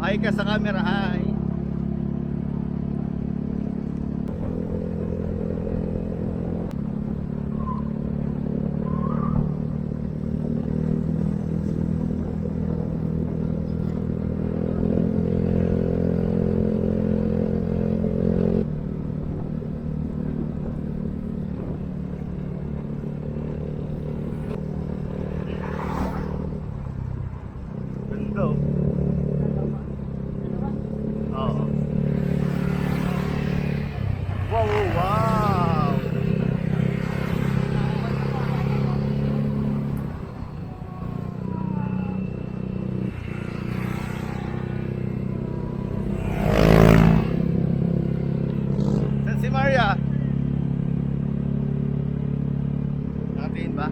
Hi ka sa camera, hi. Ganda. Oo. Wow, wow. San si Maria? Nakatingin ba?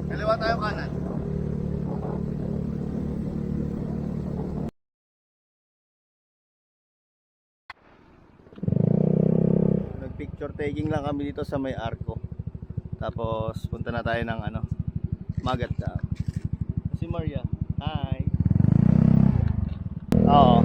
Kaliwa tayo kanan. Nag-picture taking lang kami dito sa may Arco. Tapos punta na tayo ng ano, Magat Dam. Si Maria. Hi. Oo. Oo.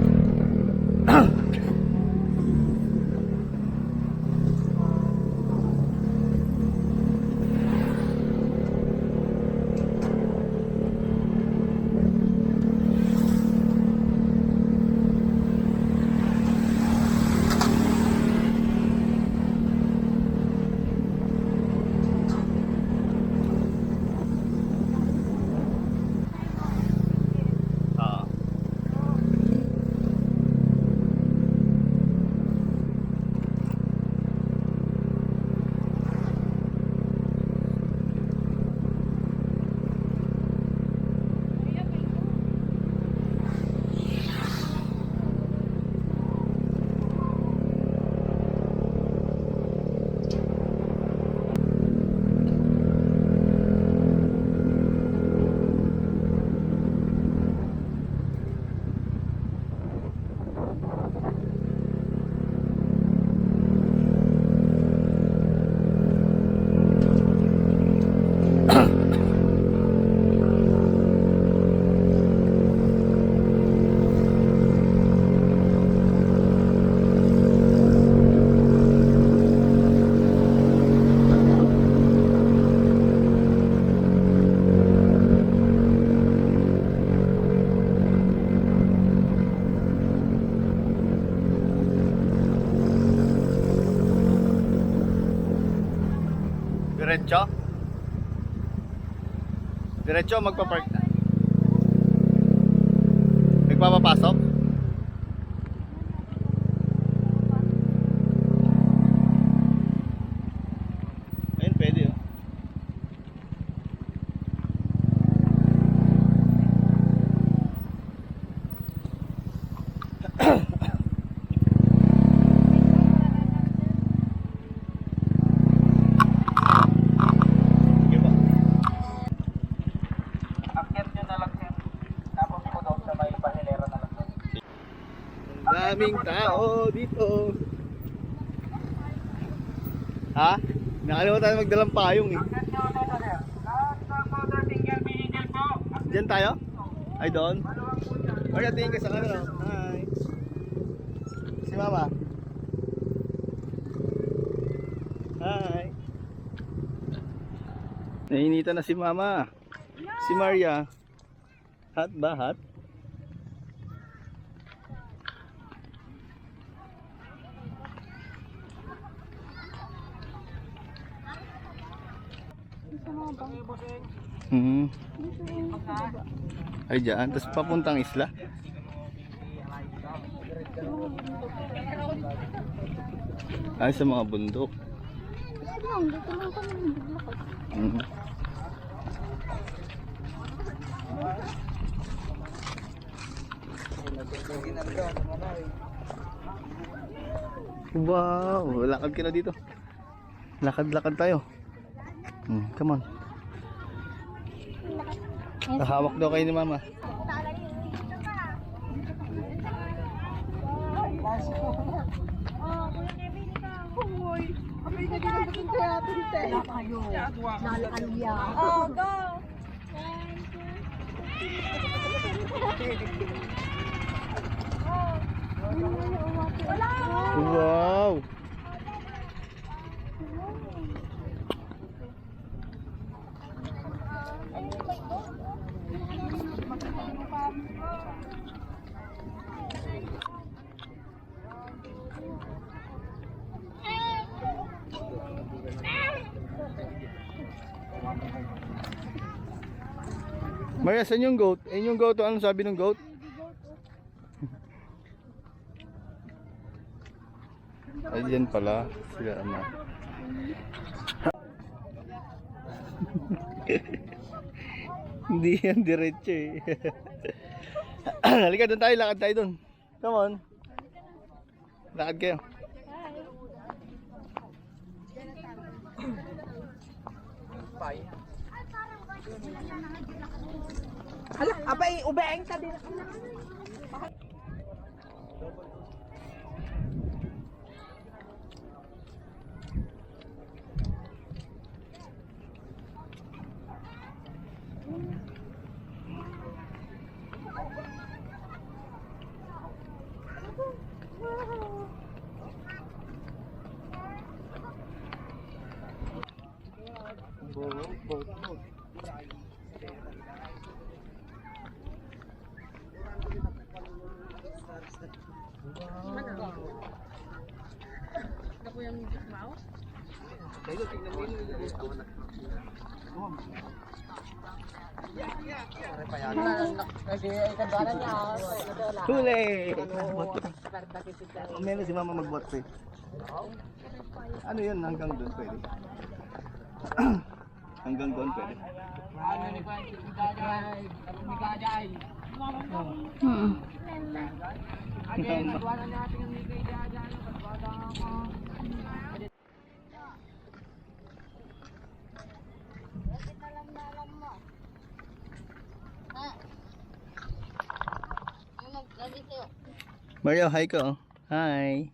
Diretso? Diretso magpa-park na. Nagpapapasok? Ayun, pwede oh. Sige po. Akyat nyo na lang sir. Tapos po daw sa may Bahilera na lang. Ang daming tao dito. Ha? Nakalimutan magdalang payong eh. Akyat nyo na sir. Lahat sa motor single vehicle po. Diyan tayo? Ay doon? Maluwag po dyan. Maria, tingin ka sa camera. Hi. Si Mama. Hi. Nainita na si Mama. Si Maria. Hot ba? Hot? Hmm. Ay dyan. Tapos papuntang isla. Ay sa mga bundok. Hmm. Wow, lakad ka na dito. Lakad-lakad tayo. Come on. Hawak daw kayo ni Mama. Oh, go! Wow! Maria, saan yung goat? Ayun yung goat. Ano sabi ng goat? Ayan pala. Sila ano. Hindi yan diretso eh. Halika doon tayo. Lakad tayo doon. Come on. Lakad kayo. Hala, abay, ubeeng ka din. Huli! Meron si mama mag-bot eh. Ano yun? Hanggang doon pwede. Hanggang doon pwede. Mario, hi ko. Hi.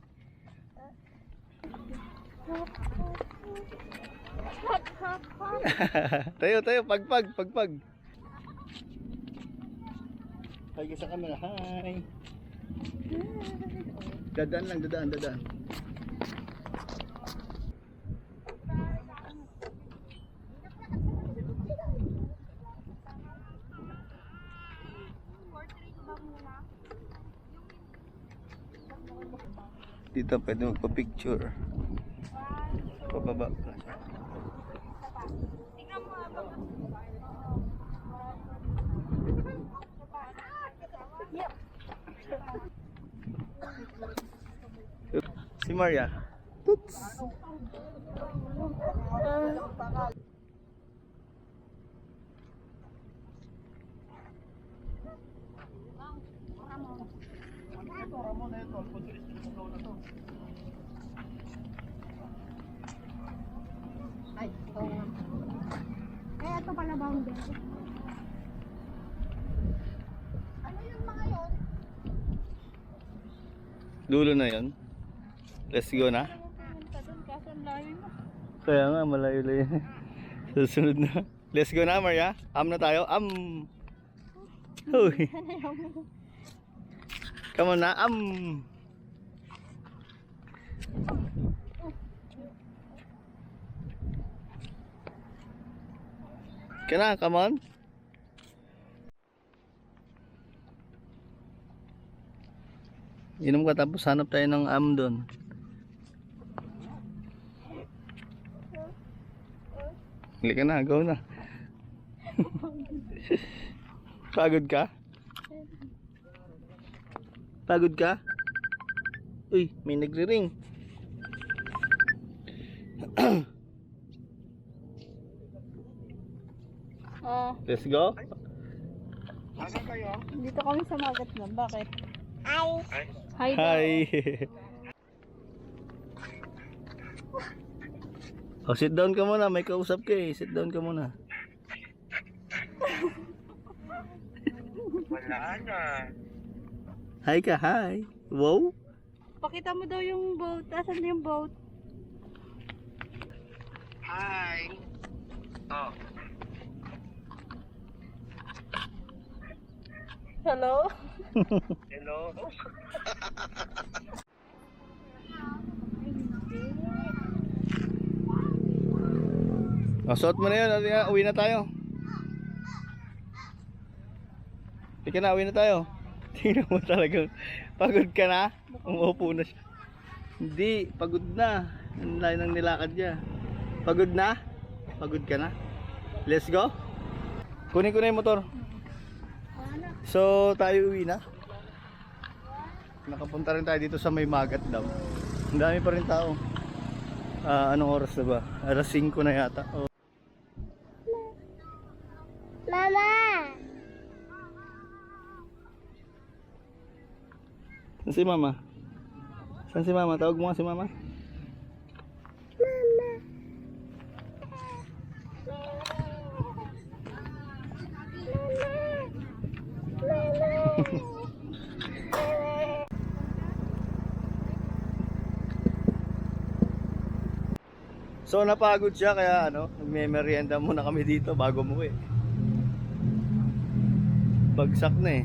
Tayo, pagpag. Hi ka sa camera, hi. Dadaan. Dito pwede magpa-picture. Pababa. Si Maria. Toots. Ay, ito nga. Eh, ito pala boundary. Ano yung mga yun? Dulo na yon. Let's go na. Kaya nga, malayo-layo. Susunod na. Let's go na, Maria. Na tayo. Uy. Come on na. Kaya na, come on. Inom ka tapos hanap tayo ng doon. Halika na, go na. Pagod ka? Pagod ka? Uy, may nagre-ring. Let's go. Dito kami sa Magat na. Bakit? Hi. Hi. Oh, sit down ka muna. May kausap ka eh. Sit down ka muna. Wala na. Hi ka, hi. Wow. Pakita mo daw yung boat. Asan yung boat? Hi. Oh. Hello? Hello. Suot mo na yun. Uwi na tayo. Ika na, uwi na tayo. Tingnan mo talagang pagod ka na. Umuupo na siya. Hindi, pagod na. Ang layo ng nilakad niya. Pagod na? Pagod ka na? Let's go. Kunin ko na yung motor. So, tayo uwi na. Nakapunta rin tayo dito sa may Magat daw. Ang dami pa rin tao. Anong oras na ba? Alas 5 na yata. Oh. Mama! Saan si mama? Saan si mama? Tawag mo nga si mama. So napagod siya kaya nagme-merienda muna kami dito bago umuwi. Bagsak na eh.